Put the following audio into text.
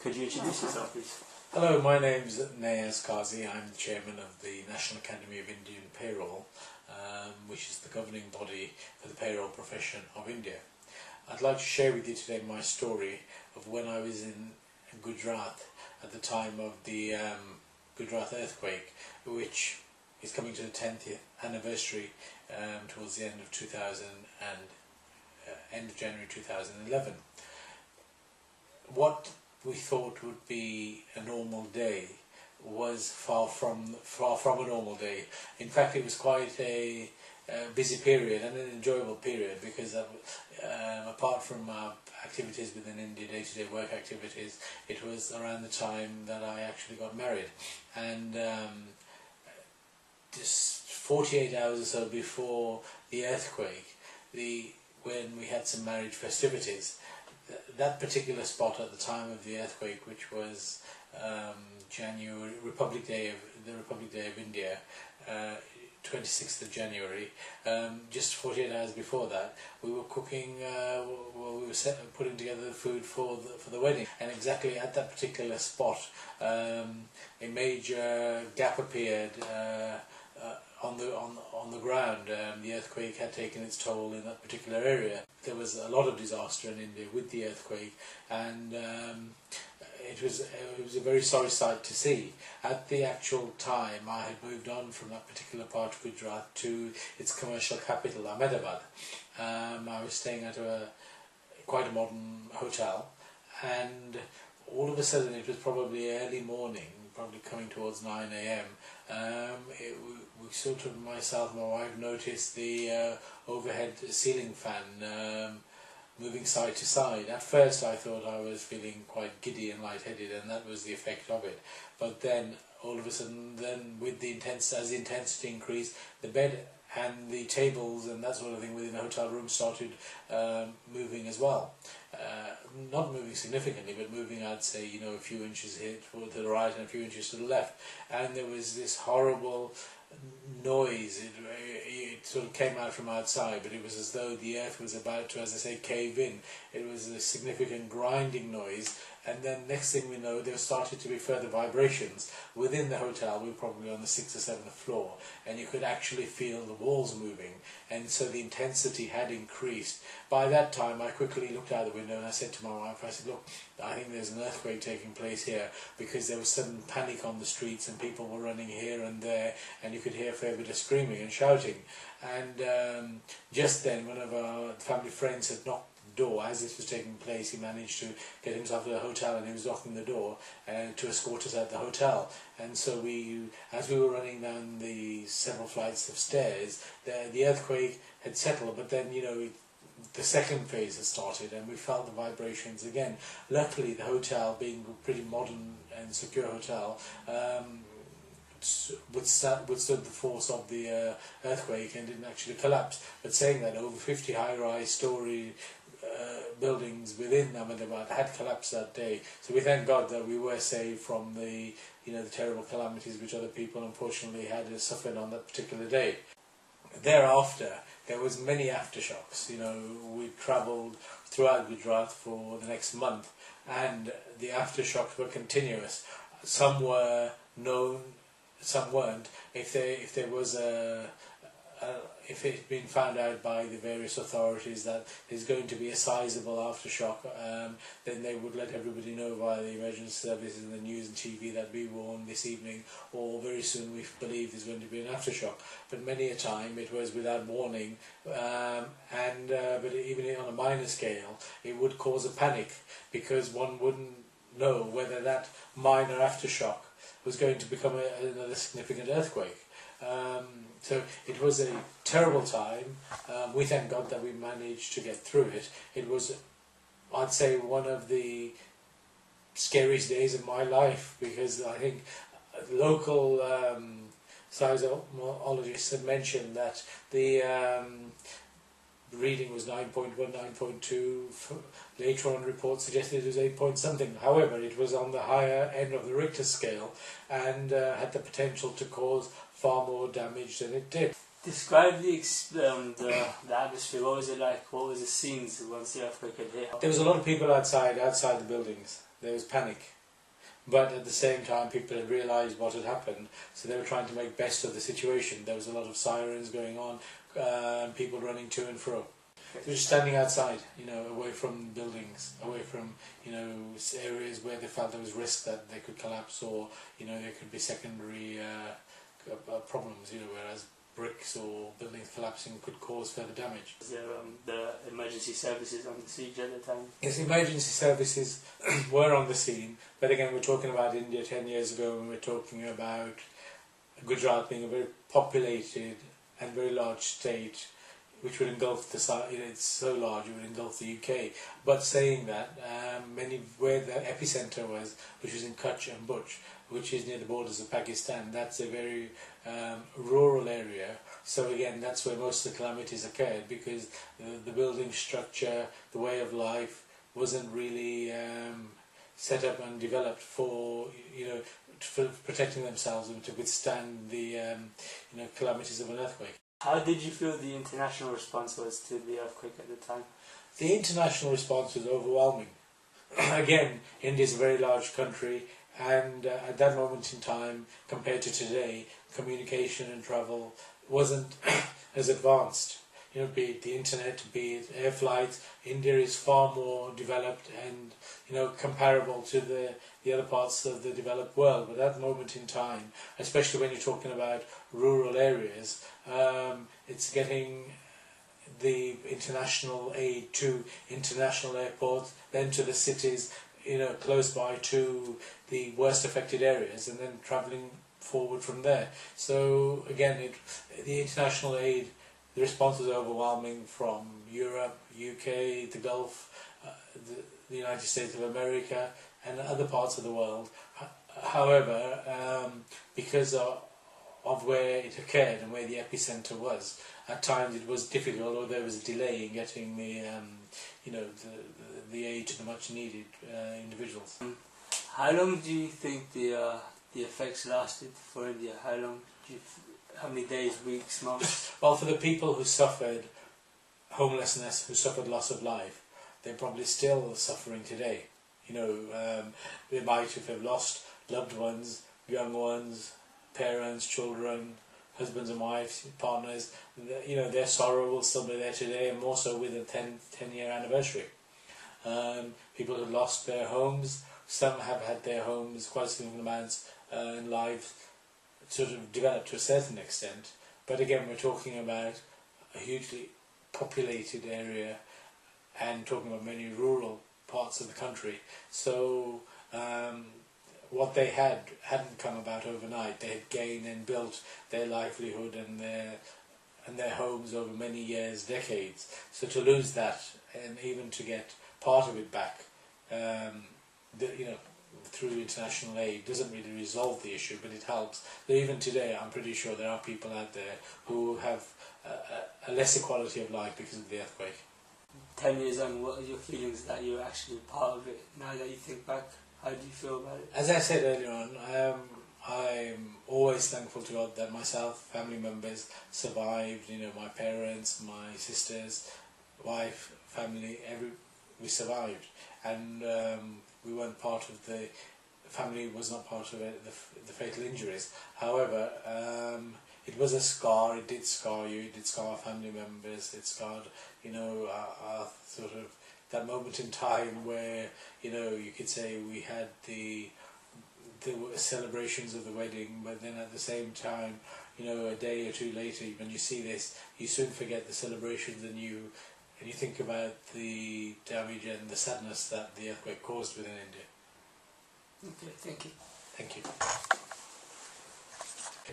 Could you introduce yourself, please? Hello, my name's Qazi. I'm the chairman of the National Academy of Indian Payroll, which is the governing body for the payroll profession of India. I'd like to share with you today my story of when I was in Gujarat at the time of the Gujarat Earthquake, which is coming to the 10th anniversary towards the end of January 2011. What we thought would be a normal day was far from a normal day. In fact, it was quite a busy period and an enjoyable period, because apart from our activities within India, day-to-day work activities, it was around the time that I actually got married, and just 48 hours or so before the earthquake, when we had some marriage festivities, that particular spot at the time of the earthquake, which was January, Republic Day of India, 26th of January, just 48 hours before that, we were cooking, we were putting together the food for the wedding, and exactly at that particular spot, a major gap appeared on the ground. The earthquake had taken its toll in that particular area. There was a lot of disaster in India with the earthquake, and it was a very sorry sight to see. At the actual time, I had moved on from that particular part of Gujarat to its commercial capital, Ahmedabad. I was staying at quite a modern hotel, and all of a sudden, it was probably early morning, probably coming towards 9 AM, we sort of, myself and my wife, noticed the overhead ceiling fan moving side to side. At first I thought I was feeling quite giddy and lightheaded, and that was the effect of it. But then all of a sudden, with as the intensity increased, the bed and the tables and that sort of thing within the hotel room started moving as well. Not moving significantly, but moving, I'd say, a few inches here to the right and a few inches to the left. And there was this horrible noise. It sort of came out from outside, but it was as though the earth was about to, as I say, cave in. It was a significant grinding noise, and then next thing we know, there started to be further vibrations within the hotel. We were probably on the 6th or 7th floor, and you could actually feel the walls moving, and so the intensity had increased. By that time, I quickly looked out the window and I said to my wife, I said, look, I think there's an earthquake taking place here, because there was sudden panic on the streets and people were running here and there, and you could hear a fair bit of screaming and shouting. And just then, one of our family friends had knocked the door. As this was taking place, he managed to get himself to the hotel, and he was knocking the door to escort us out the hotel. And so as we were running down the several flights of stairs, the earthquake had settled, but then the second phase had started, and we felt the vibrations again. Luckily, the hotel, being a pretty modern and secure hotel, withstood the force of the earthquake and didn't actually collapse. But saying that, over 50 high-rise story buildings within Ahmedabad had collapsed that day. So we thank God that we were saved from the terrible calamities which other people unfortunately had suffered on that particular day. Thereafter, there was many aftershocks. We travelled throughout Gujarat for the next month, and the aftershocks were continuous. Some were known, some weren't. If it had been found out by the various authorities that there's going to be a sizable aftershock, then they would let everybody know via the emergency services and the news and TV that we were on this evening, or very soon we believe there's going to be an aftershock. But many a time it was without warning, but even on a minor scale, it would cause a panic, because one wouldn't know whether that minor aftershock was going to become another significant earthquake. So it was a terrible time. We thank God that we managed to get through it. It was, I'd say, one of the scariest days of my life, because I think local seismologists had mentioned that the reading was 9.1, 9.2. Later on, reports suggested it was 8 point something. However, it was on the higher end of the Richter scale, and had the potential to cause far more damage than it did. Describe the atmosphere. What was it like? What was the scenes once the earthquake had hit? There was a lot of people outside the buildings. there was panic. But at the same time, people had realised what had happened, so they were trying to make best of the situation. There was a lot of sirens going on, and people running to and fro. They were just standing outside, away from buildings, away from, areas where they felt there was risk that they could collapse, or, there could be secondary problems, whereas bricks or buildings collapsing could cause further damage. Was there the emergency services on the siege at the time? Yes, emergency services were on the scene, but again, we're talking about India 10 years ago, and we're talking about Gujarat being a very populated and very large state, which would engulf it's so large it would engulf the UK. But saying that, where the epicenter was, which was in Kutch and Butch, which is near the borders of Pakistan, that's a very rural area. So again, that's where most of the calamities occurred, because the building structure, the way of life, wasn't really set up and developed for for protecting themselves and to withstand the calamities of an earthquake. How did you feel the international response was to the earthquake at the time? The international response was overwhelming. Again, India is a very large country, and at that moment in time, compared to today, communication and travel wasn't as advanced. Be it the internet, be it air flights, India is far more developed and comparable to the other parts of the developed world. But at that moment in time, especially when you're talking about rural areas, it's getting the international aid to international airports, then to the cities, close by to the worst affected areas, and then travelling forward from there. So again, the international aid, the response was overwhelming from Europe, UK, the Gulf, the United States of America, and other parts of the world. However, because of where it occurred and where the epicenter was, at times it was difficult, or there was a delay in getting the aid to the much needed individuals. How long do you think the effects lasted for India? How many days, weeks, months? Well, for the people who suffered homelessness, who suffered loss of life, they're probably still suffering today. They might have lost loved ones, young ones, parents, children, husbands and wives, partners. Their sorrow will still be there today, and more so with a 10-year anniversary. People who lost their homes, some have had their homes, quite significant amounts in life, sort of developed to a certain extent. But again, we're talking about a hugely populated area and talking about many rural parts of the country. So what they hadn't come about overnight. They had gained and built their livelihood and their homes over many years, decades. So to lose that, and even to get part of it back, through international aid, doesn't really resolve the issue, but it helps. But even today, I'm pretty sure there are people out there who have a lesser quality of life because of the earthquake. 10 years on, what are your feelings that you're actually part of it? Now that you think back, how do you feel about it? As I said earlier on, I'm always thankful to God that myself, family members survived. My parents, my sisters, wife, family, we survived, and we weren't part of the family. Was not part of it, the fatal injuries. However, it was a scar. It did scar you. It did scar family members. It scarred, our sort of that moment in time where you could say we had the celebrations of the wedding, but then at the same time, a day or two later, when you see this, you soon forget the celebrations, and you think about the damage and the sadness that the earthquake caused within India. Okay, thank you. Thank you.